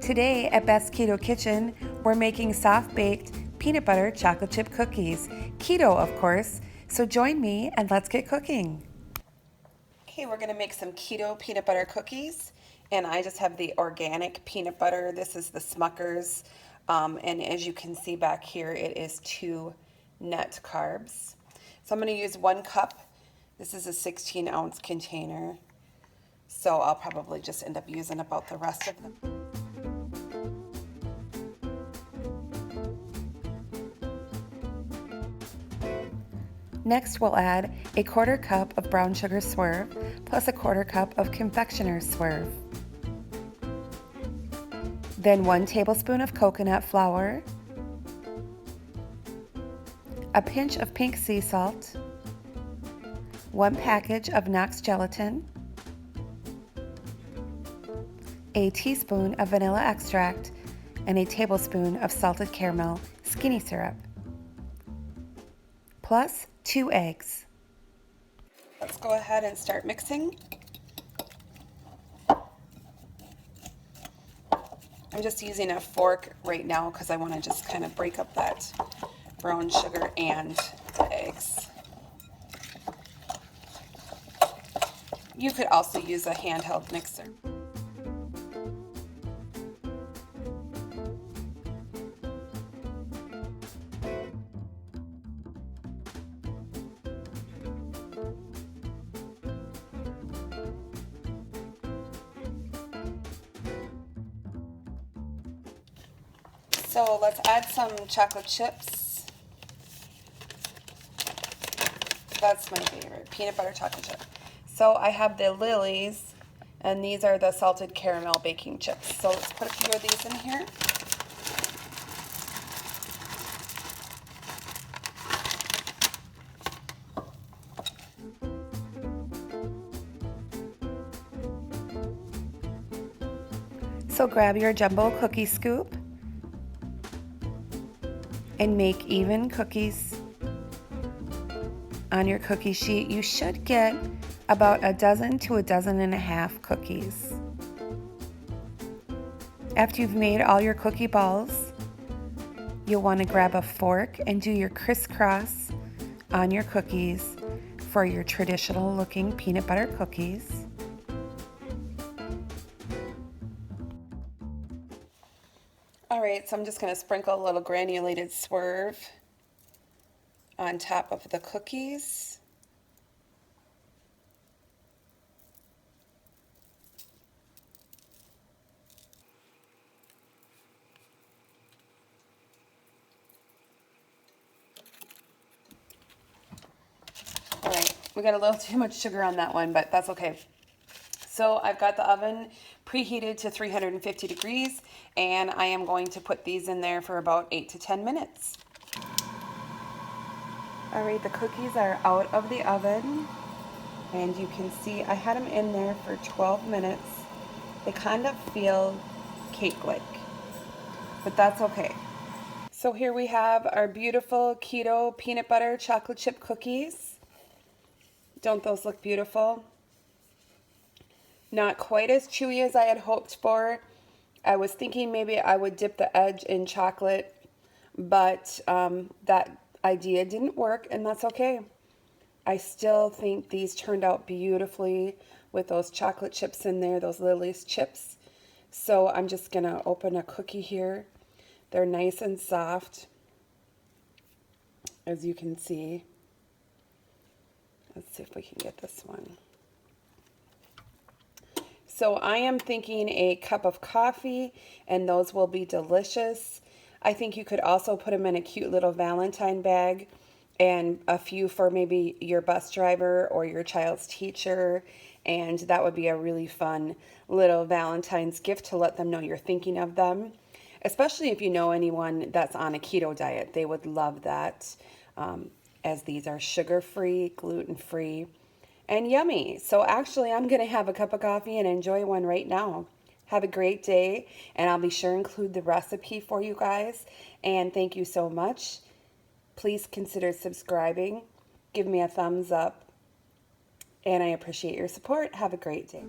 Today at Best Keto Kitchen, we're making soft-baked peanut butter chocolate chip cookies. Keto, of course, so join me and let's get cooking. Okay, we're gonna make some keto peanut butter cookies, and I just have the organic peanut butter. This is the Smucker's, and as you can see back here, it is 2 net carbs. So I'm gonna use 1 cup. This is a 16-ounce container, so I'll probably just end up using about the rest of them. Next, we'll add a 1/4 cup of brown sugar swerve plus a 1/4 cup of Confectioner swerve. Then 1 tablespoon of coconut flour, a pinch of pink sea salt, 1 package of Knox Gelatin, a teaspoon of vanilla extract, and a tablespoon of salted caramel skinny syrup, plus 2 eggs. Let's go ahead and start mixing. I'm just using a fork right now because I want to just kind of break up that brown sugar and the eggs. You could also use a handheld mixer. So let's add some chocolate chips. That's my favorite, peanut butter chocolate chip. So I have the Lily's, and these are the salted caramel baking chips. So let's put a few of these in here. So grab your jumbo cookie scoop and make even cookies on your cookie sheet. You should get about 12 to 12 and a half cookies. After you've made all your cookie balls, you'll want to grab a fork and do your crisscross on your cookies for your traditional looking peanut butter cookies. Alright, so I'm just going to sprinkle a little granulated swerve on top of the cookies. Alright, we got a little too much sugar on that one, but that's okay. So I've got the oven preheated to 350 degrees, and I am going to put these in there for about 8 to 10 minutes. All right, the cookies are out of the oven, and you can see I had them in there for 12 minutes. They kind of feel cake-like, but that's okay. So here we have our beautiful keto peanut butter chocolate chip cookies. Don't those look beautiful? Not quite as chewy as I had hoped for. I was thinking maybe I would dip the edge in chocolate, but that idea didn't work, and that's okay. I still think these turned out beautifully with those chocolate chips in there, those Lily's chips. So I'm just gonna open a cookie here. They're nice and soft, as you can see. Let's see if we can get this one. So I am thinking a cup of coffee, and those will be delicious. I think you could also put them in a cute little Valentine bag, and a few for maybe your bus driver or your child's teacher, and that would be a really fun little Valentine's gift to let them know you're thinking of them, especially if you know anyone that's on a keto diet. They would love that, as these are sugar-free, gluten-free, and yummy. So actually, I'm going to have a cup of coffee and enjoy one right now. Have a great day, and I'll be sure to include the recipe for you guys. And thank you so much. Please consider subscribing. Give me a thumbs up, and I appreciate your support. Have a great day.